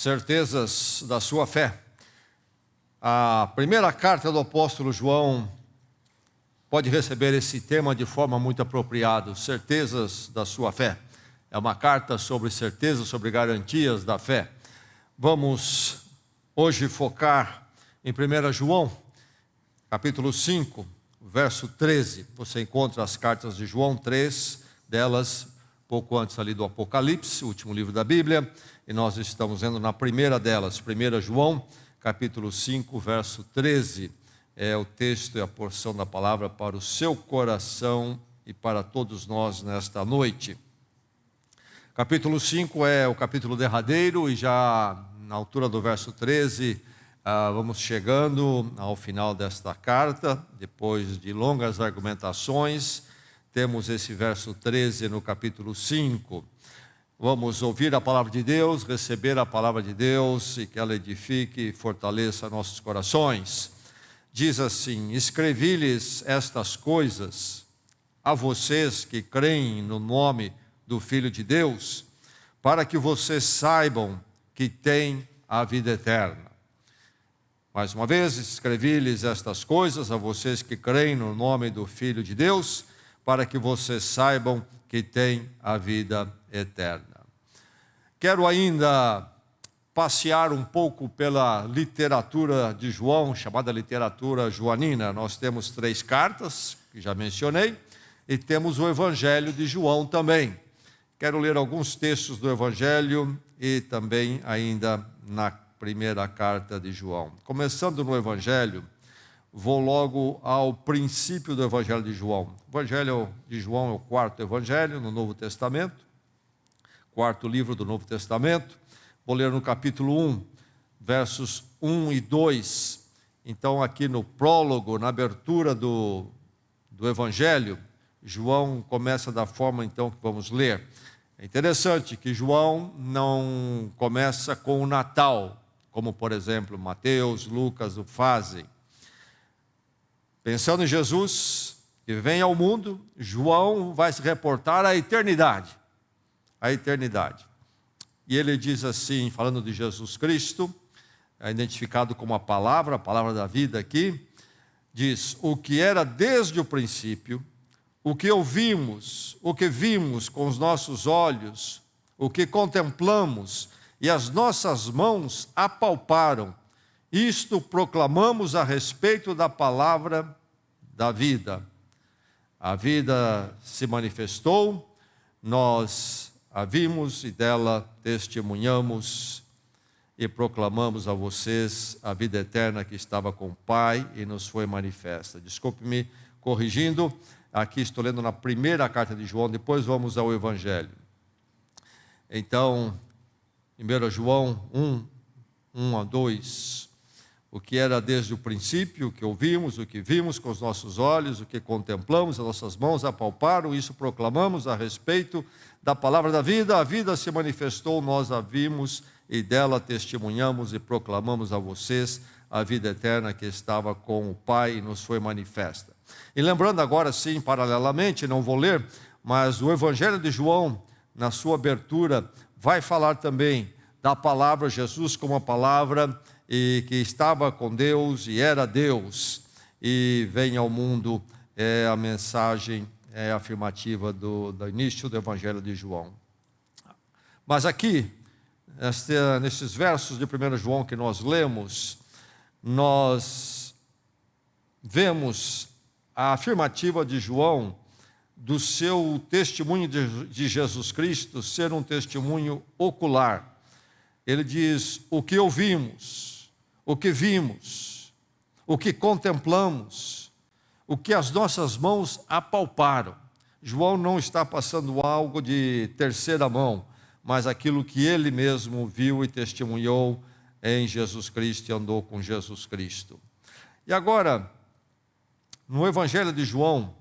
certezas da sua fé. A primeira carta do apóstolo João pode receber esse tema de forma muito apropriada, certezas da sua fé. É uma carta sobre certezas, sobre garantias da fé. Vamos hoje focar em 1 João, capítulo 5, verso 13. Você encontra as cartas de João, 3 delas, pouco antes ali do Apocalipse, o último livro da Bíblia, e nós estamos vendo na primeira delas, 1 João, capítulo 5, verso 13. É o texto e a porção da palavra para o seu coração e para todos nós nesta noite. Capítulo 5 é o capítulo derradeiro e já na altura do verso 13, vamos chegando ao final desta carta, depois de longas argumentações. Temos esse verso 13 no capítulo 5. Vamos ouvir a palavra de Deus, receber a palavra de Deus e que ela edifique e fortaleça nossos corações. Diz assim: escrevi-lhes estas coisas a vocês que creem no nome do Filho de Deus, para que vocês saibam que têm a vida eterna. Mais uma vez, escrevi-lhes estas coisas a vocês que creem no nome do Filho de Deus, para que vocês saibam que têm a vida eterna. Quero ainda passear um pouco pela literatura de João, chamada literatura joanina. Nós temos 3 cartas, que já mencionei, e temos o Evangelho de João também. Quero ler alguns textos do Evangelho e também ainda na primeira carta de João. Começando no Evangelho, vou logo ao princípio do Evangelho de João. O Evangelho de João é o 4º Evangelho no Novo Testamento, 4º livro do Novo Testamento. Vou ler no capítulo 1, versos 1 e 2. Então, aqui no prólogo, na abertura do Evangelho, João começa da forma então que vamos ler. É interessante que João não começa com o Natal, como por exemplo Mateus, Lucas o fazem. Pensando em Jesus, que vem ao mundo, João vai se reportar à eternidade. A eternidade. E ele diz assim, falando de Jesus Cristo, identificado como a palavra da vida aqui, diz: o que era desde o princípio, o que ouvimos, o que vimos com os nossos olhos, o que contemplamos e as nossas mãos apalparam, isto proclamamos a respeito da palavra da vida. A vida se manifestou, nós a vimos e dela testemunhamos e proclamamos a vocês a vida eterna que estava com o Pai e nos foi manifesta. Desculpe-me corrigindo, aqui estou lendo na primeira carta de João, depois vamos ao Evangelho. Então, 1 João 1 a 2, o que era desde o princípio, o que ouvimos, o que vimos com os nossos olhos, o que contemplamos, as nossas mãos apalparam, isso proclamamos a respeito da palavra da vida. A vida se manifestou, nós a vimos e dela testemunhamos e proclamamos a vocês a vida eterna que estava com o Pai e nos foi manifesta. E lembrando agora sim, paralelamente, não vou ler, mas o Evangelho de João, na sua abertura, vai falar também da palavra Jesus como a palavra e que estava com Deus e era Deus e vem ao mundo. É a mensagem afirmativa do início do Evangelho de João. Mas aqui, nesses versos de 1 João que nós lemos, nós vemos a afirmativa de João do seu testemunho de Jesus Cristo ser um testemunho ocular. Ele diz: o que ouvimos, o que vimos, o que contemplamos, o que as nossas mãos apalparam. João não está passando algo de terceira mão, mas aquilo que ele mesmo viu e testemunhou em Jesus Cristo e andou com Jesus Cristo. E agora, no Evangelho de João,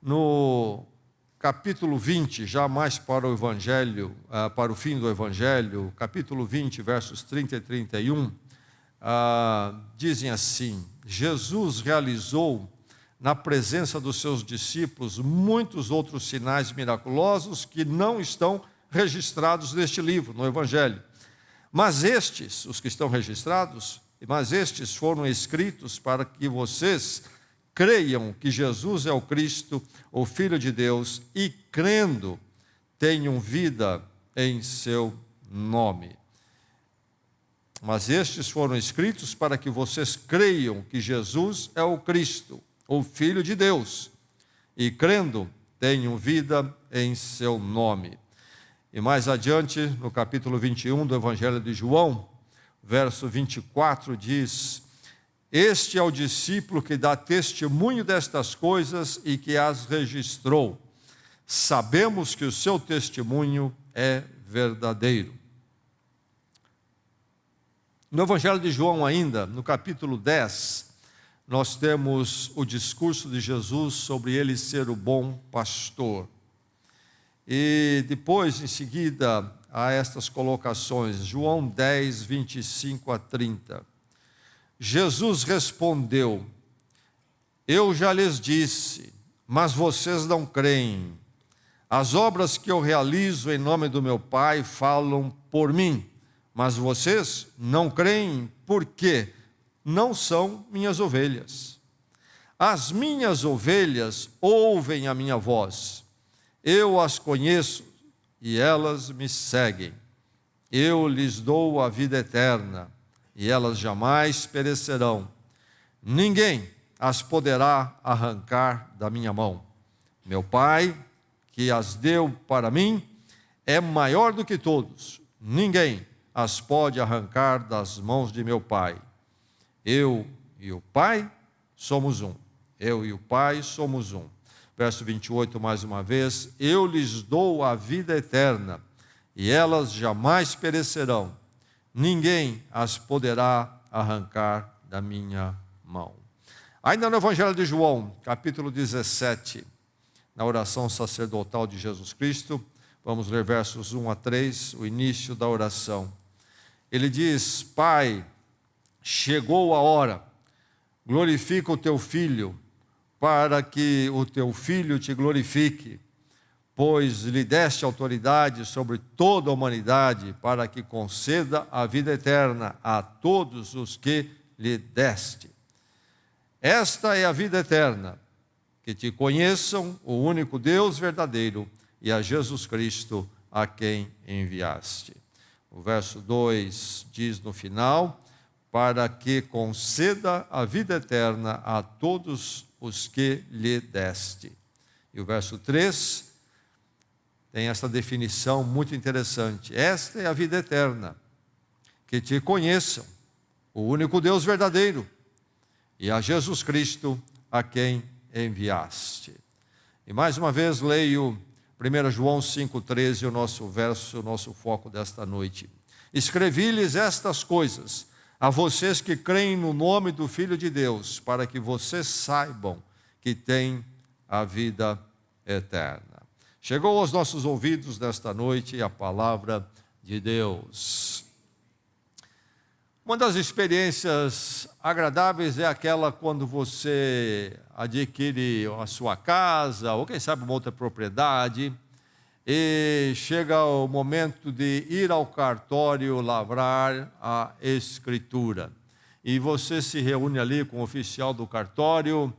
no capítulo 20, já mais para o Evangelho, para o fim do Evangelho, capítulo 20, versos 30 e 31, dizem assim: Jesus realizou na presença dos seus discípulos muitos outros sinais miraculosos que não estão registrados neste livro, no Evangelho. Mas estes, os que estão registrados, mas estes foram escritos para que vocês creiam que Jesus é o Cristo, o Filho de Deus, e crendo, tenham vida em seu nome. Mas estes foram escritos para que vocês creiam que Jesus é o Cristo, o Filho de Deus, e crendo, tenham vida em seu nome. E mais adiante, no capítulo 21 do Evangelho de João, verso 24, diz: este é o discípulo que dá testemunho destas coisas e que as registrou. Sabemos que o seu testemunho é verdadeiro. No Evangelho de João ainda, no capítulo 10, nós temos o discurso de Jesus sobre ele ser o bom pastor. E depois, em seguida, há estas colocações, João 10, 25 a 30. Jesus respondeu: eu já lhes disse, mas vocês não creem. As obras que eu realizo em nome do meu Pai falam por mim, mas vocês não creem porque não são minhas ovelhas. As minhas ovelhas ouvem a minha voz. Eu as conheço e elas me seguem. Eu lhes dou a vida eterna e elas jamais perecerão. Ninguém as poderá arrancar da minha mão. Meu Pai, que as deu para mim, é maior do que todos. Ninguém as pode arrancar das mãos de meu Pai. Eu e o Pai somos um. Eu e o Pai somos um. Verso 28, mais uma vez: eu lhes dou a vida eterna, e elas jamais perecerão. Ninguém as poderá arrancar da minha mão. Ainda no Evangelho de João, capítulo 17, na oração sacerdotal de Jesus Cristo, vamos ler versos 1 a 3, o início da oração. Ele diz: Pai, chegou a hora, glorifica o teu Filho, para que o teu Filho te glorifique, pois lhe deste autoridade sobre toda a humanidade, para que conceda a vida eterna a todos os que lhe deste. Esta é a vida eterna, que te conheçam, o único Deus verdadeiro, e a Jesus Cristo, a quem enviaste. O verso 2 diz no final: para que conceda a vida eterna a todos os que lhe deste. E o verso 3 tem essa definição muito interessante: esta é a vida eterna, que te conheçam, o único Deus verdadeiro, e a Jesus Cristo, a quem enviaste. E mais uma vez leio 1 João 5,13, o nosso verso, o nosso foco desta noite. Escrevi-lhes estas coisas a vocês que creem no nome do Filho de Deus, para que vocês saibam que têm a vida eterna. Chegou aos nossos ouvidos nesta noite a palavra de Deus. Uma das experiências agradáveis é aquela quando você adquire a sua casa, ou quem sabe uma outra propriedade, e chega o momento de ir ao cartório lavrar a escritura. E você se reúne ali com o oficial do cartório,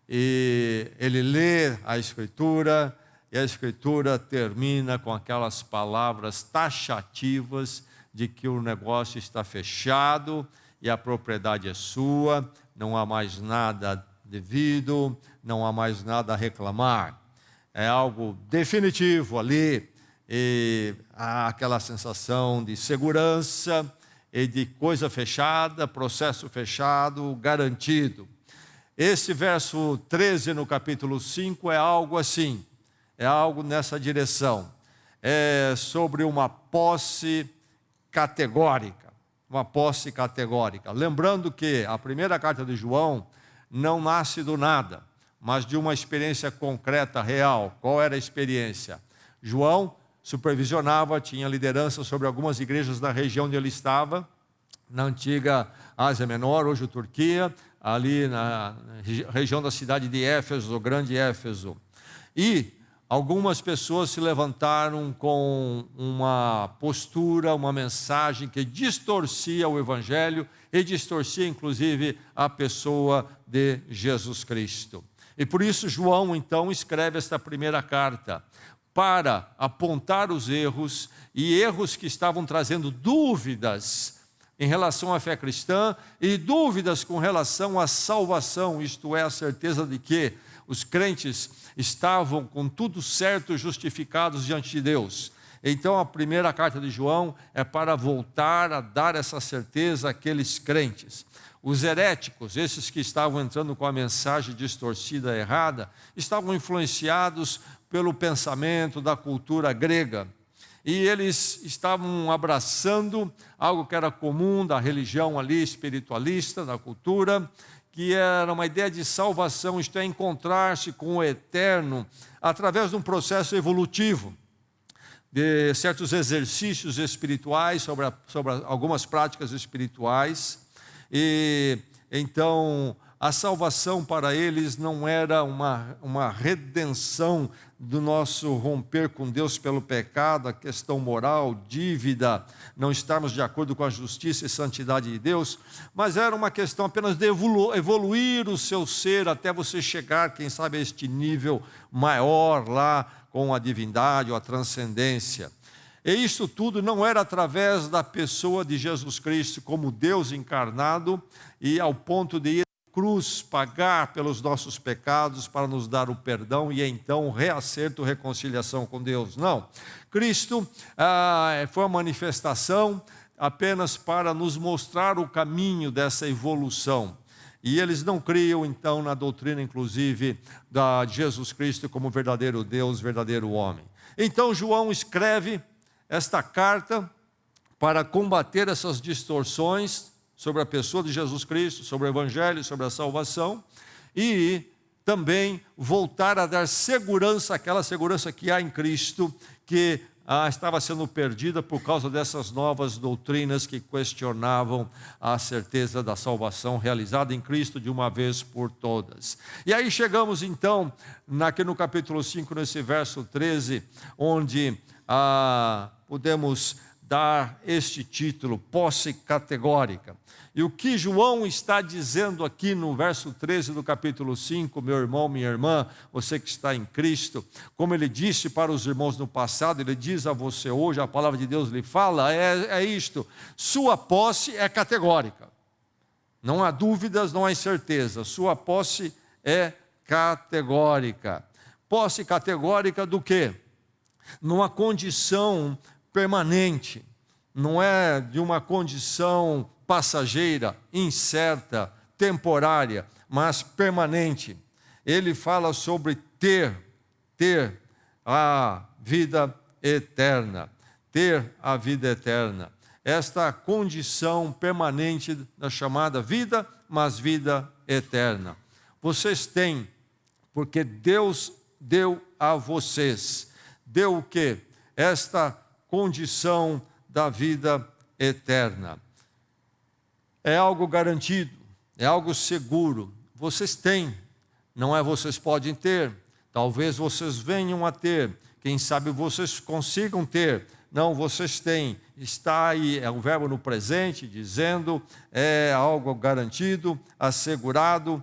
e ele lê a escritura, e a escritura termina com aquelas palavras taxativas de que o negócio está fechado e a propriedade é sua, não há mais nada devido, não há mais nada a reclamar. É algo definitivo ali, e há aquela sensação de segurança e de coisa fechada, processo fechado, garantido. Esse verso 13 no capítulo 5 é algo assim, é algo nessa direção. É sobre uma posse categórica, uma posse categórica. Lembrando que a primeira carta de João não nasce do nada, mas de uma experiência concreta, real. Qual era a experiência? João supervisionava, tinha liderança sobre algumas igrejas da região onde ele estava, na antiga Ásia Menor, hoje Turquia, ali na região da cidade de Éfeso, o grande Éfeso. E algumas pessoas se levantaram com uma postura, uma mensagem que distorcia o Evangelho e distorcia inclusive a pessoa de Jesus Cristo. E por isso João então escreve esta primeira carta, para apontar os erros, e erros que estavam trazendo dúvidas em relação à fé cristã e dúvidas com relação à salvação, isto é, a certeza de que os crentes estavam com tudo certo, justificados diante de Deus. Então a primeira carta de João é para voltar a dar essa certeza àqueles crentes. Os heréticos, esses que estavam entrando com a mensagem distorcida, errada, estavam influenciados pelo pensamento da cultura grega. E eles estavam abraçando algo que era comum da religião ali espiritualista, da cultura, que era uma ideia de salvação, isto é, encontrar-se com o eterno através de um processo evolutivo, de certos exercícios espirituais, sobre algumas práticas espirituais. E então a salvação para eles não era uma redenção do nosso romper com Deus pelo pecado, a questão moral, dívida, não estarmos de acordo com a justiça e santidade de Deus, mas era uma questão apenas de evoluir o seu ser até você chegar, quem sabe, a este nível maior lá com a divindade ou a transcendência. E isso tudo não era através da pessoa de Jesus Cristo como Deus encarnado e ao ponto de ir à cruz, pagar pelos nossos pecados para nos dar o perdão e então o reacerto, reconciliação com Deus. Não, Cristo foi uma manifestação apenas para nos mostrar o caminho dessa evolução. E eles não criam então na doutrina inclusive de Jesus Cristo como verdadeiro Deus, verdadeiro homem. Então João escreve esta carta para combater essas distorções sobre a pessoa de Jesus Cristo, sobre o Evangelho, sobre a salvação, e também voltar a dar segurança, aquela segurança que há em Cristo, que estava sendo perdida por causa dessas novas doutrinas que questionavam a certeza da salvação realizada em Cristo de uma vez por todas. E aí chegamos então, aqui no capítulo 5, nesse verso 13, onde podemos dar este título, posse categórica. E o que João está dizendo aqui no verso 13 do capítulo 5, meu irmão, minha irmã, você que está em Cristo, como ele disse para os irmãos no passado, ele diz a você hoje, a palavra de Deus lhe fala, é isto, sua posse é categórica. Não há dúvidas, não há incerteza, sua posse é categórica. Posse categórica do quê? Numa condição permanente, não é de uma condição passageira, incerta, temporária, mas permanente. Ele fala sobre ter a vida eterna, ter a vida eterna. Esta condição permanente da chamada vida, mas vida eterna. Vocês têm, porque Deus deu a vocês. Deu o quê? Esta condição da vida eterna. É algo garantido, é algo seguro. Vocês têm, não é vocês podem ter, talvez vocês venham a ter, quem sabe vocês consigam ter. Não, vocês têm, está aí, é um verbo no presente, dizendo, é algo garantido, assegurado,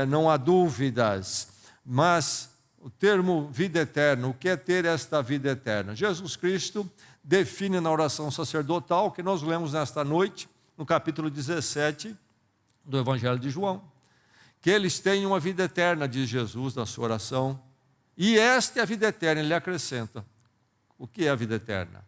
não há dúvidas. Mas o termo vida eterna, o que é ter esta vida eterna? Jesus Cristo define na oração sacerdotal, que nós lemos nesta noite, no capítulo 17 do Evangelho de João, que eles têm uma vida eterna, diz Jesus na sua oração, e esta é a vida eterna, ele acrescenta. O que é a vida eterna?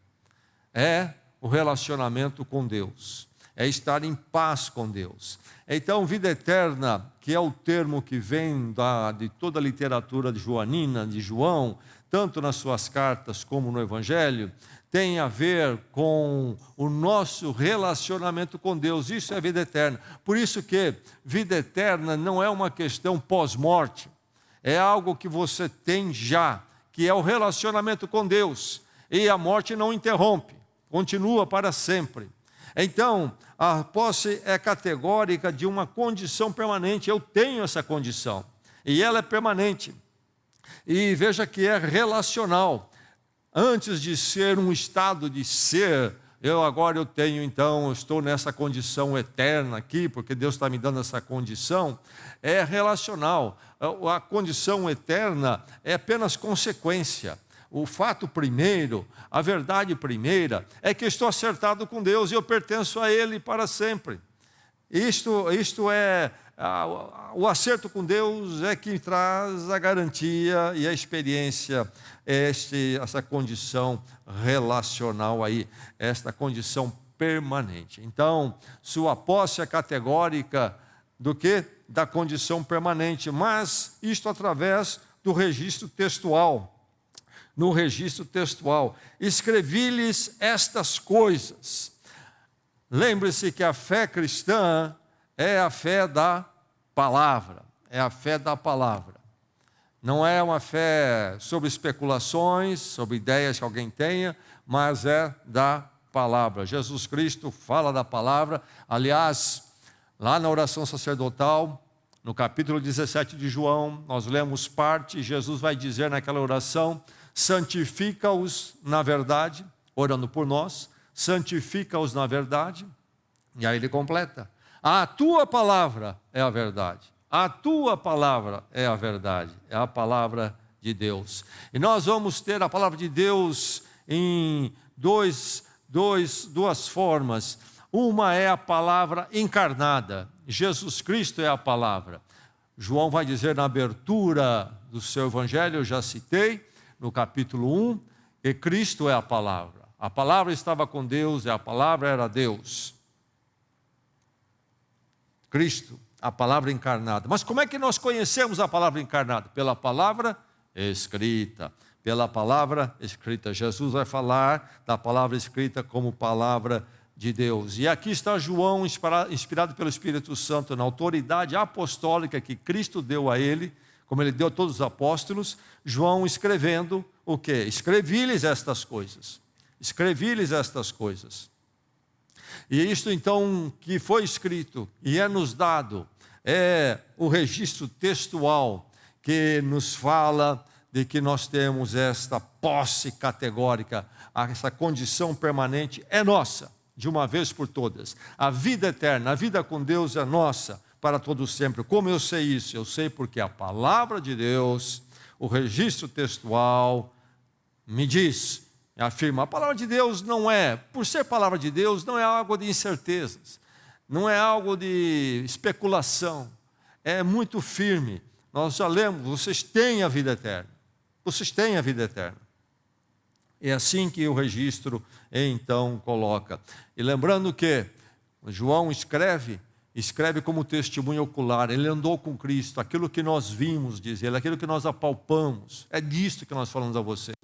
É o relacionamento com Deus, é estar em paz com Deus. Então, vida eterna, que é o termo que vem de toda a literatura joanina, de João, tanto nas suas cartas como no Evangelho, tem a ver com o nosso relacionamento com Deus. Isso é vida eterna. Por isso que vida eterna não é uma questão pós-morte, é algo que você tem já, que é o relacionamento com Deus. E a morte não interrompe, continua para sempre. Então, a posse é categórica de uma condição permanente. Eu tenho essa condição, e ela é permanente. E veja que é relacional. Antes de ser um estado de ser, eu tenho então, eu estou nessa condição eterna aqui, porque Deus está me dando essa condição, é relacional. A condição eterna é apenas consequência. O fato primeiro, a verdade primeira, é que eu estou acertado com Deus e eu pertenço a Ele para sempre. Isto é, o acerto com Deus é que traz a garantia e a experiência, essa condição relacional aí, esta condição permanente. Então, sua posse é categórica do que? Da condição permanente, mas isto através do registro textual. No registro textual, escrevi-lhes estas coisas. Lembre-se que a fé cristã é a fé da palavra, é a fé da palavra. Não é uma fé sobre especulações, sobre ideias que alguém tenha, mas é da palavra. Jesus Cristo fala da palavra. Aliás, lá na oração sacerdotal, no capítulo 17 de João, nós lemos parte, Jesus vai dizer naquela oração: santifica-os na verdade, orando por nós, santifica-os na verdade. E aí ele completa: a tua palavra é a verdade. A tua palavra é a verdade, é a palavra de Deus. E nós vamos ter a palavra de Deus em duas formas. Uma é a palavra encarnada. Jesus Cristo é a palavra. João vai dizer na abertura do seu evangelho, eu já citei, no capítulo 1, que Cristo é a palavra. A palavra estava com Deus e a palavra era Deus. Cristo, a palavra encarnada. Mas como é que nós conhecemos a palavra encarnada? Pela palavra escrita. Pela palavra escrita. Jesus vai falar da palavra escrita como palavra de Deus. E aqui está João, inspirado pelo Espírito Santo, na autoridade apostólica que Cristo deu a ele, como ele deu a todos os apóstolos. João escrevendo o quê? Escrevi-lhes estas coisas. Escrevi-lhes estas coisas. E isto então que foi escrito e é nos dado, é o registro textual que nos fala de que nós temos esta posse categórica, essa condição permanente é nossa, de uma vez por todas. A vida eterna, a vida com Deus é nossa para todo sempre. Como eu sei isso? Eu sei porque a palavra de Deus, o registro textual me diz, afirma. A palavra de Deus não é, por ser palavra de Deus, não é algo de incertezas, não é algo de especulação, é muito firme. Nós já lemos, vocês têm a vida eterna, vocês têm a vida eterna. É assim que o registro então coloca. E lembrando que João escreve como testemunho ocular. Ele andou com Cristo, aquilo que nós vimos, diz ele, aquilo que nós apalpamos, é disto que nós falamos a vocês.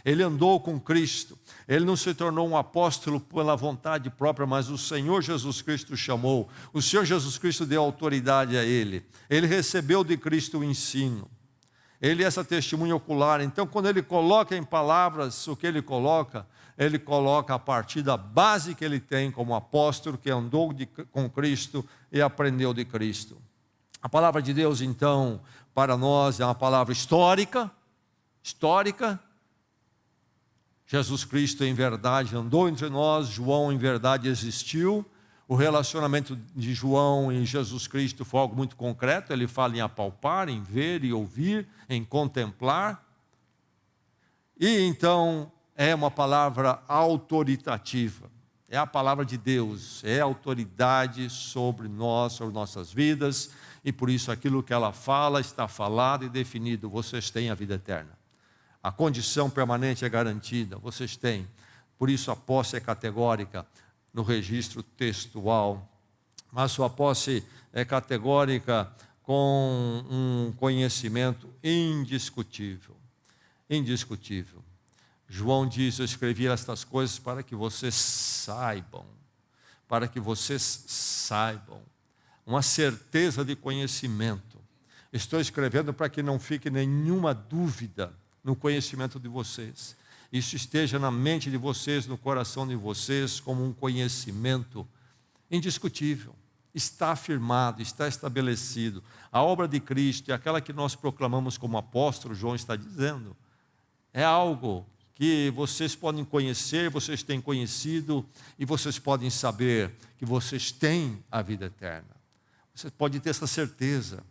Ele andou com Cristo, ele não se tornou um apóstolo pela vontade própria, mas o Senhor Jesus Cristo o chamou, o Senhor Jesus Cristo deu autoridade a ele recebeu de Cristo o ensino, ele é essa testemunha ocular. Então quando ele coloca em palavras o que ele coloca a partir da base que ele tem como apóstolo, que andou com Cristo e aprendeu de Cristo. A palavra de Deus, então, para nós é uma palavra histórica. Jesus Cristo em verdade andou entre nós, João em verdade existiu. O relacionamento de João e Jesus Cristo foi algo muito concreto. Ele fala em apalpar, em ver e ouvir, em contemplar. E então é uma palavra autoritativa, é a palavra de Deus, é autoridade sobre nós, sobre nossas vidas, e por isso aquilo que ela fala está falado e definido. Vocês têm a vida eterna, a condição permanente é garantida, vocês têm. Por isso a posse é categórica no registro textual, mas sua posse é categórica com um conhecimento indiscutível. João diz: eu escrevi estas coisas para que vocês saibam, uma certeza de conhecimento. Estou escrevendo para que não fique nenhuma dúvida no conhecimento de vocês. Isso esteja na mente de vocês, no coração de vocês, como um conhecimento indiscutível. está afirmado, está estabelecido. A obra de Cristo é aquela que nós proclamamos como apóstolo, João está dizendo. É algo que vocês podem conhecer, vocês têm conhecido, e vocês podem saber que vocês têm a vida eterna. Vocês podem ter essa certeza.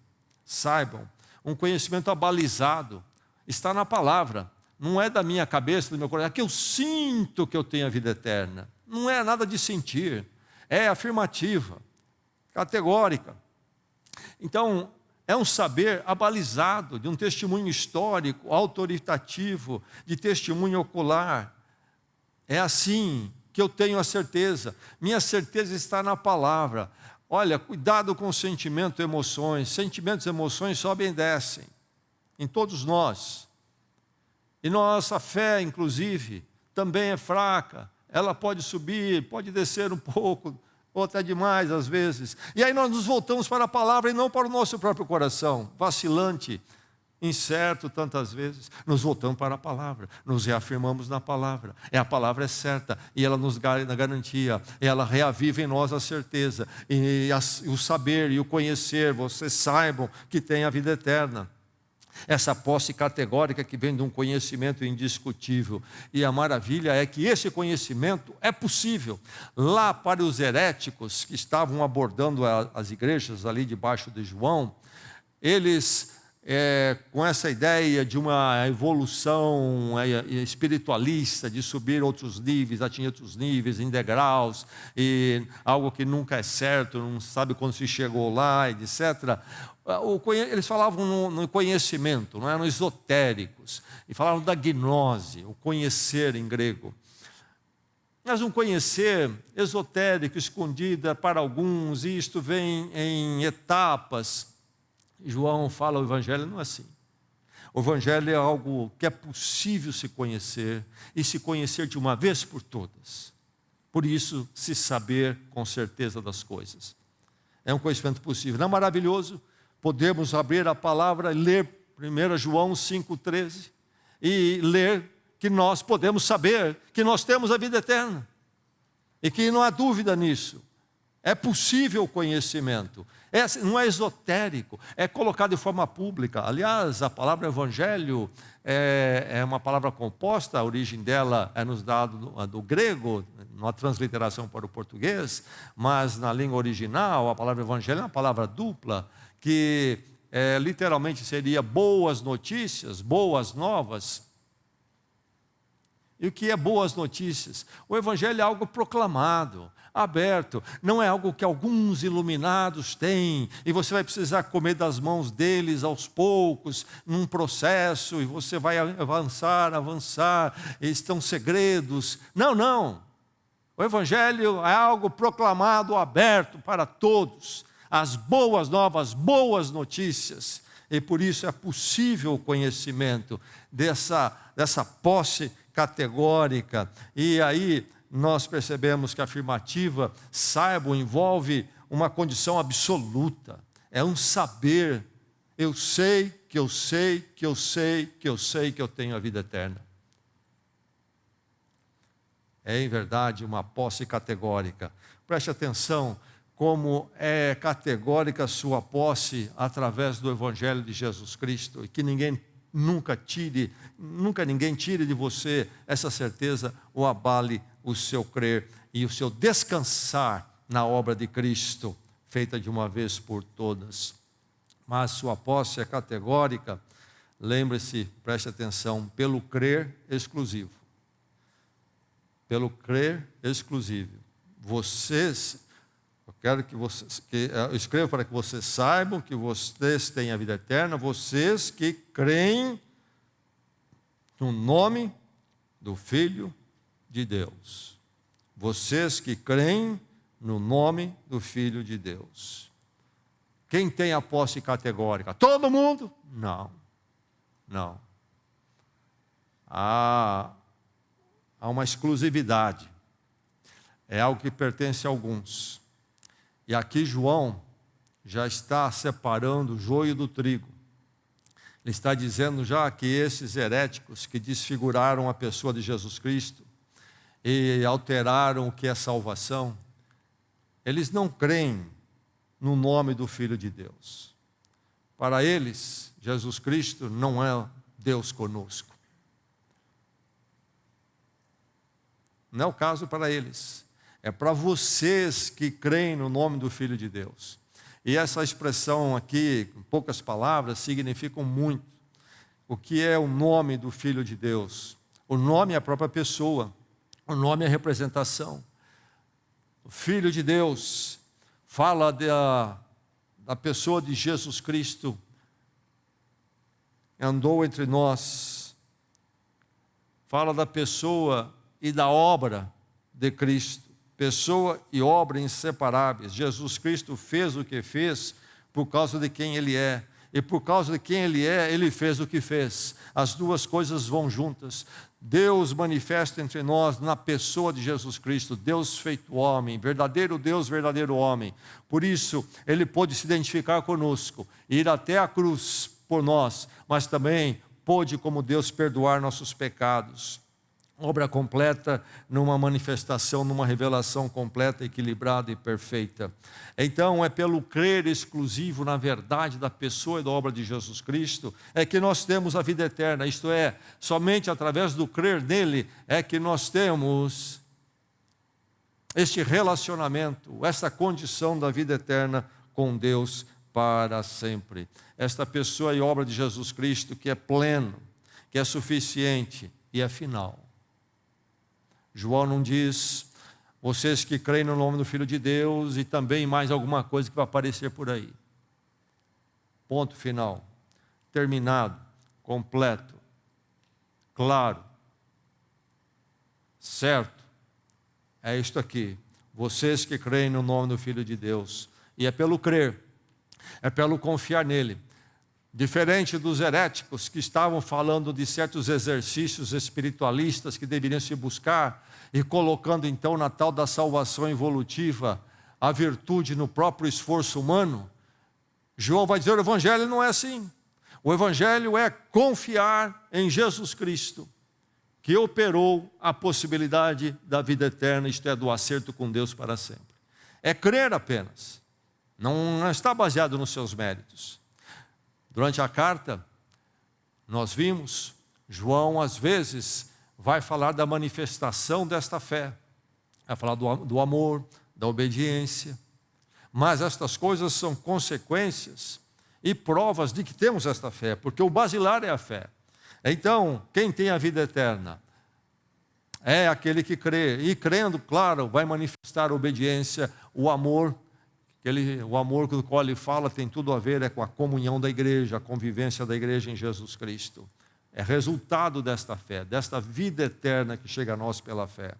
Saibam, um conhecimento abalizado está na palavra. Não é da minha cabeça, do meu coração, é que eu sinto que eu tenho a vida eterna. Não é nada de sentir, é afirmativa, categórica. Então, é um saber abalizado, de um testemunho histórico, autoritativo, de testemunho ocular. É assim que eu tenho a certeza. Minha certeza está na palavra. Olha, cuidado com sentimento e emoções. Sentimentos e emoções sobem e descem em todos nós. E nossa fé, inclusive, também é fraca. Ela pode subir, pode descer um pouco, ou até demais às vezes. E aí nós nos voltamos para a palavra e não para o nosso próprio coração, vacilante, incerto tantas vezes. Nos voltamos para a palavra, nos reafirmamos na palavra. A palavra é certa e ela nos dá a garantia, ela reaviva em nós a certeza. E o saber e o conhecer, vocês saibam que tem a vida eterna. Essa posse categórica que vem de um conhecimento indiscutível. E a maravilha é que esse conhecimento é possível. Lá para os heréticos que estavam abordando as igrejas ali debaixo de João, eles, com essa ideia de uma evolução espiritualista, de subir outros níveis, atingir outros níveis, em degraus, e algo que nunca é certo, não sabe quando se chegou lá, etc., eles falavam no conhecimento, não eram esotéricos, e falavam da gnose, o conhecer em grego. Mas um conhecer esotérico, escondido para alguns, e isto vem em etapas. João fala, o Evangelho não é assim. O Evangelho é algo que é possível se conhecer, e se conhecer de uma vez por todas. Por isso, se saber com certeza das coisas. É um conhecimento possível. Não é maravilhoso? Podemos abrir a palavra e ler 1 João 5,13 e ler que nós podemos saber que nós temos a vida eterna e que não há dúvida nisso. É possível o conhecimento, não é esotérico, é colocado de forma pública. Aliás, a palavra evangelho é uma palavra composta, a origem dela é nos dado do grego, numa transliteração para o português, mas na língua original a palavra evangelho é uma palavra dupla, que literalmente seria boas notícias, boas novas. E o que é boas notícias? O Evangelho é algo proclamado, aberto, não é algo que alguns iluminados têm, e você vai precisar comer das mãos deles aos poucos, num processo, e você vai avançar, e estão segredos. Não. O Evangelho é algo proclamado, aberto para todos. As boas novas, boas notícias, e por isso é possível o conhecimento dessa posse categórica. E aí nós percebemos que a afirmativa, saibam, envolve uma condição absoluta, é um saber. Eu sei que eu sei que eu sei que eu sei que eu tenho a vida eterna. É em verdade uma posse categórica. Preste atenção como é categórica a sua posse através do Evangelho de Jesus Cristo, e que nunca ninguém tire de você essa certeza ou abale o seu crer e o seu descansar na obra de Cristo, feita de uma vez por todas. Mas sua posse é categórica, lembre-se, preste atenção, pelo crer exclusivo. Pelo crer exclusivo. Eu quero que eu escrevo para que vocês saibam que vocês têm a vida eterna, vocês que creem no nome do Filho de Deus. Vocês que creem no nome do Filho de Deus. Quem tem a posse categórica? Todo mundo? Não. Há uma exclusividade. É algo que pertence a alguns. E aqui João já está separando o joio do trigo. Ele está dizendo já que esses heréticos que desfiguraram a pessoa de Jesus Cristo e alteraram o que é salvação, eles não creem no nome do Filho de Deus. Para eles, Jesus Cristo não é Deus conosco. Não é o caso para eles. É para vocês que creem no nome do Filho de Deus. E essa expressão aqui, com poucas palavras, significam muito. O que é o nome do Filho de Deus? O nome é a própria pessoa. O nome é a representação. O Filho de Deus fala da pessoa de Jesus Cristo. Andou entre nós. Fala da pessoa e da obra de Cristo. Pessoa e obra inseparáveis. Jesus Cristo fez o que fez por causa de quem Ele é. E por causa de quem Ele é, Ele fez o que fez. As duas coisas vão juntas. Deus manifesta entre nós na pessoa de Jesus Cristo. Deus feito homem. Verdadeiro Deus, verdadeiro homem. Por isso, Ele pôde se identificar conosco. Ir até a cruz por nós. Mas também pôde, como Deus, perdoar nossos pecados. Obra completa numa manifestação, numa revelação completa, equilibrada e perfeita. Então, é pelo crer exclusivo na verdade da pessoa e da obra de Jesus Cristo, é que nós temos a vida eterna. Isto é, somente através do crer nele é que nós temos este relacionamento, esta condição da vida eterna com Deus para sempre. Esta pessoa e obra de Jesus Cristo que é pleno, que é suficiente e é final. João não diz, vocês que creem no nome do Filho de Deus, e também mais alguma coisa que vai aparecer por aí. Ponto final. Terminado. Completo. Claro. Certo. É isto aqui. Vocês que creem no nome do Filho de Deus. E é pelo crer. É pelo confiar nele. Diferente dos heréticos que estavam falando de certos exercícios espiritualistas que deveriam se buscar e colocando então na tal da salvação evolutiva a virtude no próprio esforço humano, João vai dizer, o Evangelho não é assim. O Evangelho é confiar em Jesus Cristo, que operou a possibilidade da vida eterna, isto é, do acerto com Deus para sempre. É crer apenas, não está baseado nos seus méritos. Durante a carta, nós vimos, João às vezes vai falar da manifestação desta fé, vai falar do amor, da obediência, mas estas coisas são consequências e provas de que temos esta fé, porque o basilar é a fé. Então, quem tem a vida eterna é aquele que crê, e crendo, claro, vai manifestar a obediência, o amor. O amor do qual ele fala tem tudo a ver com a comunhão da igreja, a convivência da igreja em Jesus Cristo. É resultado desta fé, desta vida eterna que chega a nós pela fé.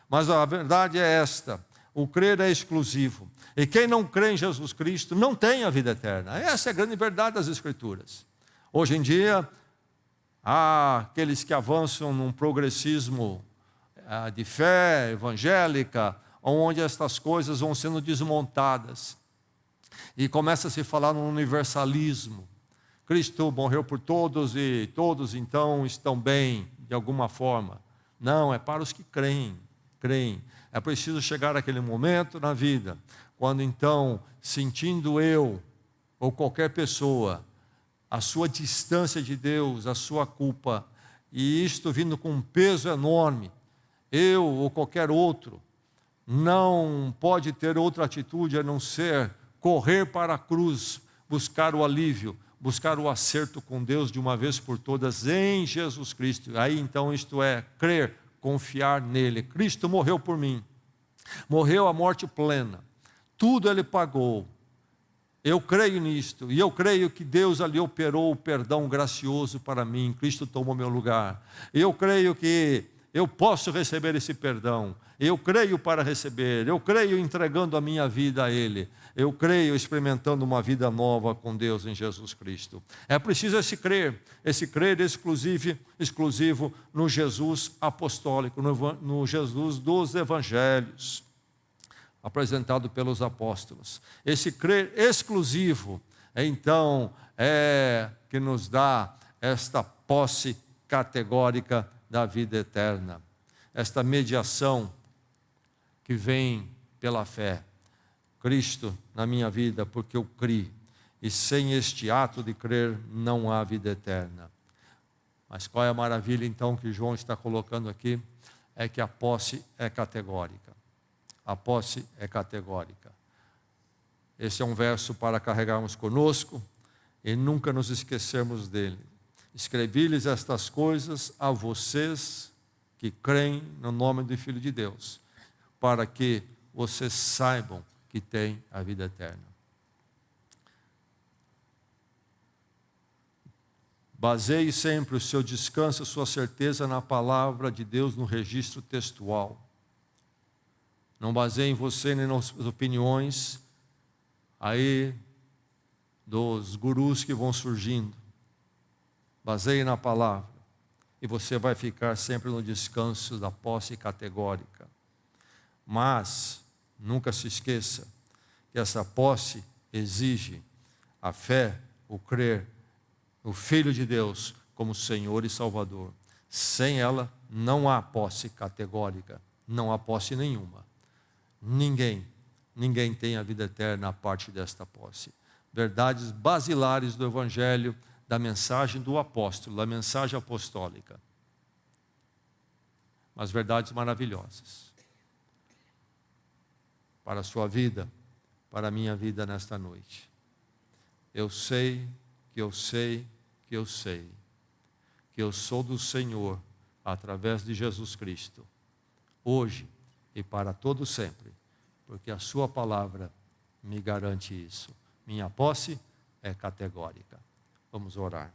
Mas a verdade é esta, o crer é exclusivo. E quem não crê em Jesus Cristo não tem a vida eterna. Essa é a grande verdade das Escrituras. Hoje em dia, há aqueles que avançam num progressismo de fé evangélica, onde estas coisas vão sendo desmontadas. E começa a se falar no universalismo. Cristo morreu por todos e todos então estão bem, de alguma forma. Não, é para os que creem. É preciso chegar àquele momento na vida, quando então, sentindo eu, ou qualquer pessoa, a sua distância de Deus, a sua culpa, e isto vindo com um peso enorme, eu ou qualquer outro, não pode ter outra atitude a não ser correr para a cruz, buscar o alívio, buscar o acerto com Deus de uma vez por todas em Jesus Cristo. Aí então isto é crer, confiar nele. Cristo morreu por mim, morreu a morte plena, tudo ele pagou. Eu creio nisto, e eu creio que Deus ali operou o perdão gracioso para mim. Cristo tomou meu lugar. Eu creio que eu posso receber esse perdão. Eu creio para receber. Eu creio entregando a minha vida a Ele. Eu creio experimentando uma vida nova com Deus em Jesus Cristo. É preciso esse crer exclusivo no Jesus apostólico, no Jesus dos evangelhos, apresentado pelos apóstolos. Esse crer exclusivo, então, é que nos dá esta posse categórica da vida eterna, esta mediação que vem pela fé. Cristo na minha vida, porque eu criei. E sem este ato de crer, não há vida eterna. Mas qual é a maravilha então que João está colocando aqui? É que a posse é categórica. A posse é categórica. Esse é um verso para carregarmos conosco e nunca nos esquecermos dele. Escrevi-lhes estas coisas a vocês que creem no nome do Filho de Deus, para que vocês saibam que têm a vida eterna. Baseie sempre o seu descanso, a sua certeza na palavra de Deus, no registro textual. Não baseie em você nem nas opiniões aí dos gurus que vão surgindo. Baseie na palavra e você vai ficar sempre no descanso da posse categórica. Mas nunca se esqueça que essa posse exige a fé, o crer no Filho de Deus como Senhor e Salvador. Sem ela não há posse categórica, não há posse nenhuma. Ninguém tem a vida eterna a parte desta posse. Verdades basilares do Evangelho, da mensagem do apóstolo, da mensagem apostólica. Mas verdades maravilhosas para a sua vida, para a minha vida nesta noite. Eu sei que eu sou do Senhor através de Jesus Cristo, hoje e para todo sempre, porque a sua palavra me garante isso. Minha posse é categórica. Vamos orar.